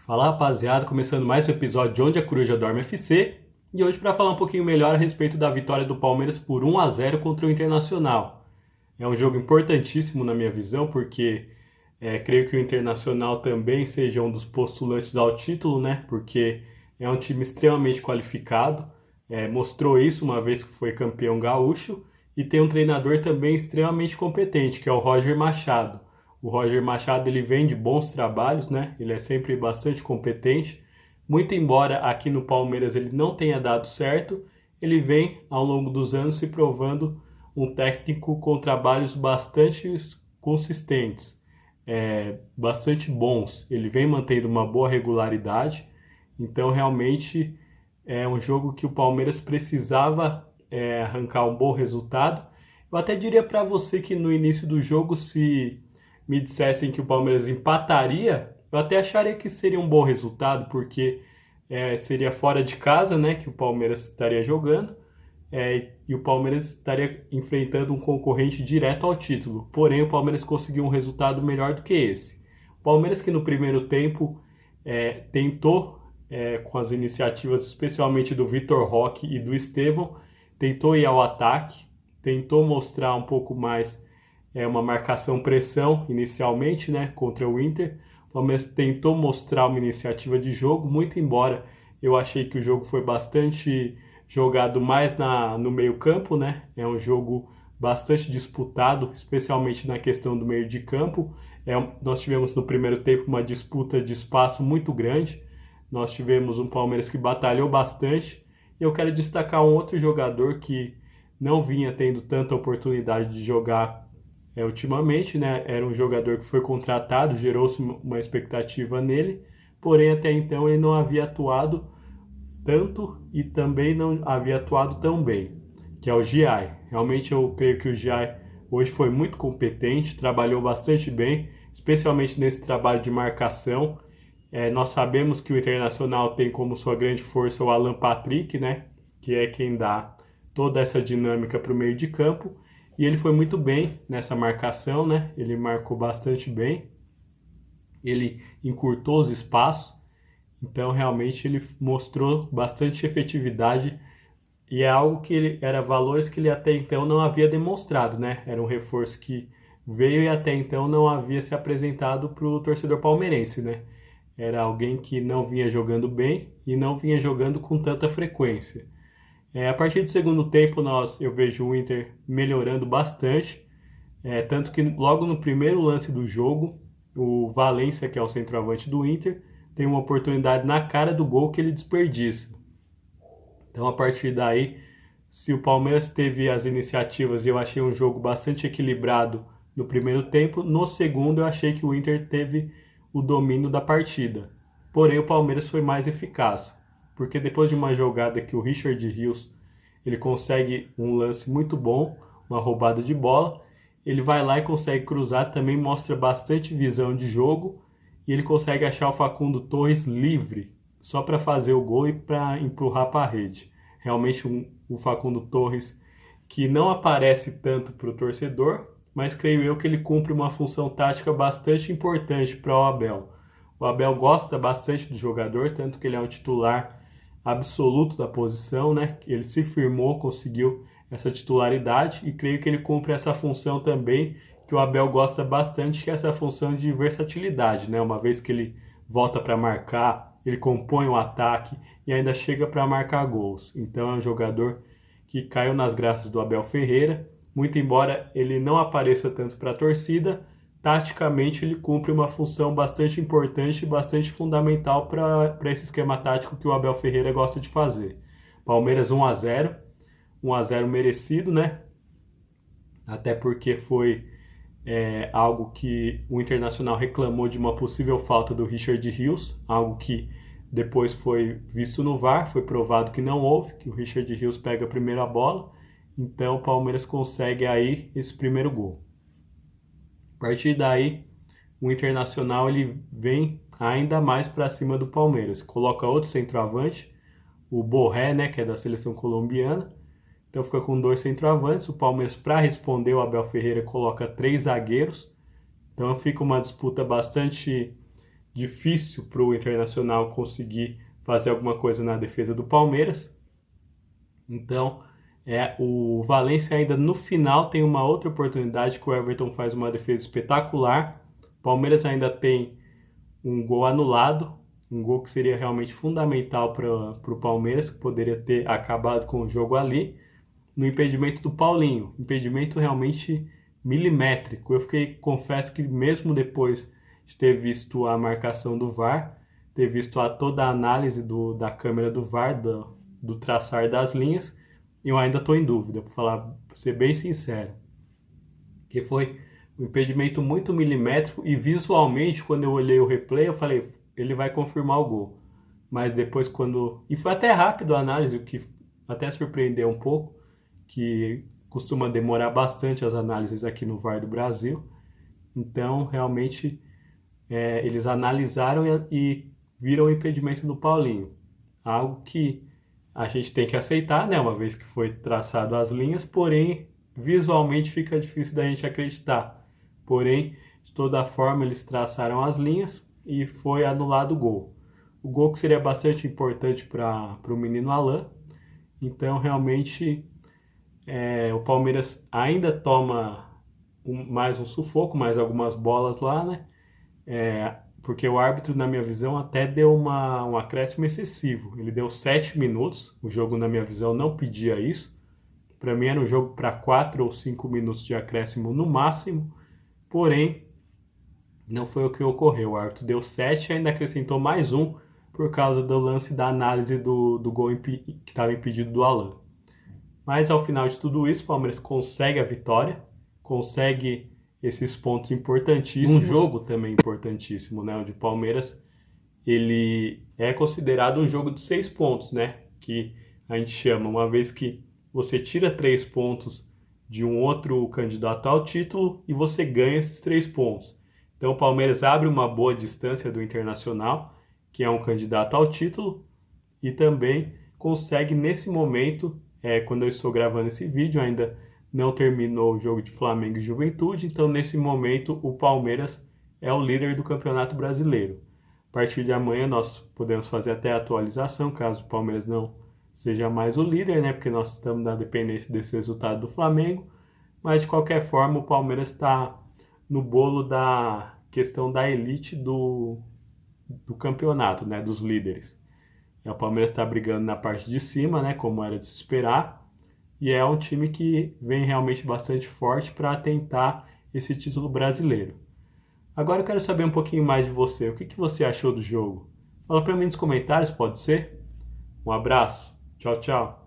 Fala rapaziada, começando mais um episódio de Onde a Coruja Dorme FC e hoje para falar um pouquinho melhor a respeito da vitória do Palmeiras por 1-0 contra o Internacional. É um jogo importantíssimo na minha visão porque creio que o Internacional também seja um dos postulantes ao título, né? Porque é um time extremamente qualificado, mostrou isso uma vez que foi campeão gaúcho e tem um treinador também extremamente competente, que é o Roger Machado. O Roger Machado ele vem de bons trabalhos, né? Ele é sempre bastante competente. Muito embora aqui no Palmeiras ele não tenha dado certo, ele vem ao longo dos anos se provando um técnico com trabalhos bastante consistentes, bastante bons. Ele vem mantendo uma boa regularidade, então realmente é um jogo que o Palmeiras precisava arrancar um bom resultado. Eu até diria para você que no início do jogo, se me dissessem que o Palmeiras empataria, eu até acharia que seria um bom resultado, porque seria fora de casa, né, que o Palmeiras estaria jogando, e o Palmeiras estaria enfrentando um concorrente direto ao título. Porém, o Palmeiras conseguiu um resultado melhor do que esse. O Palmeiras que no primeiro tempo tentou, com as iniciativas especialmente do Vitor Roque e do Estevão, tentou ir ao ataque, tentou mostrar um pouco mais uma marcação-pressão inicialmente, né, contra o Inter. O Palmeiras tentou mostrar uma iniciativa de jogo, muito embora eu achei que o jogo foi bastante jogado mais no meio-campo, né? É um jogo bastante disputado, especialmente na questão do meio de campo. Nós tivemos no primeiro tempo uma disputa de espaço muito grande. Nós tivemos um Palmeiras que batalhou bastante. E eu quero destacar um outro jogador que não vinha tendo tanta oportunidade de jogar ultimamente, né? Era um jogador que foi contratado, gerou-se uma expectativa nele, porém até então ele não havia atuado tanto e também não havia atuado tão bem, que é o Giai. Realmente eu creio que o Giai hoje foi muito competente, trabalhou bastante bem, especialmente nesse trabalho de marcação. Nós sabemos que o Internacional tem como sua grande força o Alan Patrick, né? Que é quem dá toda essa dinâmica para o meio de campo. E ele foi muito bem nessa marcação, né? Ele marcou bastante bem. Ele encurtou os espaços. Então, realmente, ele mostrou bastante efetividade. E é algo que era valores que ele até então não havia demonstrado, né? Era um reforço que veio e até então não havia se apresentado para o torcedor palmeirense, né? Era alguém que não vinha jogando bem e não vinha jogando com tanta frequência. A partir do segundo tempo, eu vejo o Inter melhorando bastante, tanto que logo no primeiro lance do jogo, o Valencia, que é o centroavante do Inter, tem uma oportunidade na cara do gol que ele desperdiça. Então, a partir daí, se o Palmeiras teve as iniciativas e eu achei um jogo bastante equilibrado no primeiro tempo, no segundo eu achei que o Inter teve o domínio da partida. Porém, o Palmeiras foi mais eficaz, porque depois de uma jogada que o Richard Rios ele consegue um lance muito bom, uma roubada de bola, ele vai lá e consegue cruzar, também mostra bastante visão de jogo e ele consegue achar o Facundo Torres livre, só para fazer o gol e para empurrar para a rede. Realmente o Facundo Torres que não aparece tanto para o torcedor, mas creio eu que ele cumpre uma função tática bastante importante para o Abel. O Abel gosta bastante do jogador, tanto que ele é um titular absoluto da posição, né? Ele se firmou, conseguiu essa titularidade e creio que ele cumpre essa função também que o Abel gosta bastante, que é essa função de versatilidade, né? Uma vez que ele volta para marcar, ele compõe o ataque e ainda chega para marcar gols. Então é um jogador que caiu nas graças do Abel Ferreira, muito embora ele não apareça tanto para a torcida, taticamente ele cumpre uma função bastante importante e bastante fundamental para esse esquema tático que o Abel Ferreira gosta de fazer. Palmeiras 1-0, 1-0 merecido, né? Até porque foi algo que o Internacional reclamou de uma possível falta do Richard Rios, algo que depois foi visto no VAR, foi provado que não houve, que o Richard Rios pega a primeira bola, então o Palmeiras consegue aí esse primeiro gol. A partir daí, o Internacional ele vem ainda mais para cima do Palmeiras. Coloca outro centroavante, o Borré, né, que é da seleção colombiana. Então fica com dois centroavantes. O Palmeiras, para responder, o Abel Ferreira coloca três zagueiros. Então fica uma disputa bastante difícil para o Internacional conseguir fazer alguma coisa na defesa do Palmeiras. Então, o Valencia ainda no final tem uma outra oportunidade que o Everton faz uma defesa espetacular. O Palmeiras ainda tem um gol anulado, um gol que seria realmente fundamental para o Palmeiras, que poderia ter acabado com o jogo ali, no impedimento do Paulinho. Impedimento realmente milimétrico. Confesso que mesmo depois de ter visto a marcação do VAR, ter visto toda a análise da câmera do VAR, do traçar das linhas, eu ainda estou em dúvida, para ser bem sincero. Que foi um impedimento muito milimétrico e visualmente, quando eu olhei o replay, eu falei, ele vai confirmar o gol. Mas depois e foi até rápido a análise, o que até surpreendeu um pouco, que costuma demorar bastante as análises aqui no VAR do Brasil. Então, realmente, eles analisaram e viram o impedimento do Paulinho. Algo que a gente tem que aceitar, né? Uma vez que foi traçado as linhas, porém, visualmente fica difícil da gente acreditar. Porém, de toda forma, eles traçaram as linhas e foi anulado o gol. O gol que seria bastante importante para o menino Alan. Então, realmente, o Palmeiras ainda toma mais um sufoco, mais algumas bolas lá, né? Porque o árbitro, na minha visão, até deu um acréscimo excessivo. Ele deu 7 minutos, o jogo, na minha visão, não pedia isso. Para mim era um jogo para 4 ou 5 minutos de acréscimo no máximo, porém, não foi o que ocorreu. O árbitro deu 7 e ainda acrescentou mais um por causa do lance da análise do gol que estava impedido do Alan. Mas ao final de tudo isso, o Palmeiras consegue a vitória, consegue esses pontos importantíssimos. Um jogo também importantíssimo, né? Onde o Palmeiras ele é considerado um jogo de 6 pontos, né? Que a gente chama, uma vez que você tira 3 pontos de um outro candidato ao título e você ganha esses 3 pontos. Então o Palmeiras abre uma boa distância do Internacional, que é um candidato ao título, e também consegue nesse momento, quando eu estou gravando esse vídeo, ainda não terminou o jogo de Flamengo e Juventude, então nesse momento o Palmeiras é o líder do Campeonato Brasileiro. A partir de amanhã nós podemos fazer até a atualização, caso o Palmeiras não seja mais o líder, né? Porque nós estamos na dependência desse resultado do Flamengo, mas de qualquer forma o Palmeiras está no bolo da questão da elite do campeonato, né? Dos líderes. O Palmeiras está brigando na parte de cima, né? Como era de se esperar. E é um time que vem realmente bastante forte para tentar esse título brasileiro. Agora eu quero saber um pouquinho mais de você. O que você achou do jogo? Fala para mim nos comentários, pode ser? Um abraço. Tchau, tchau.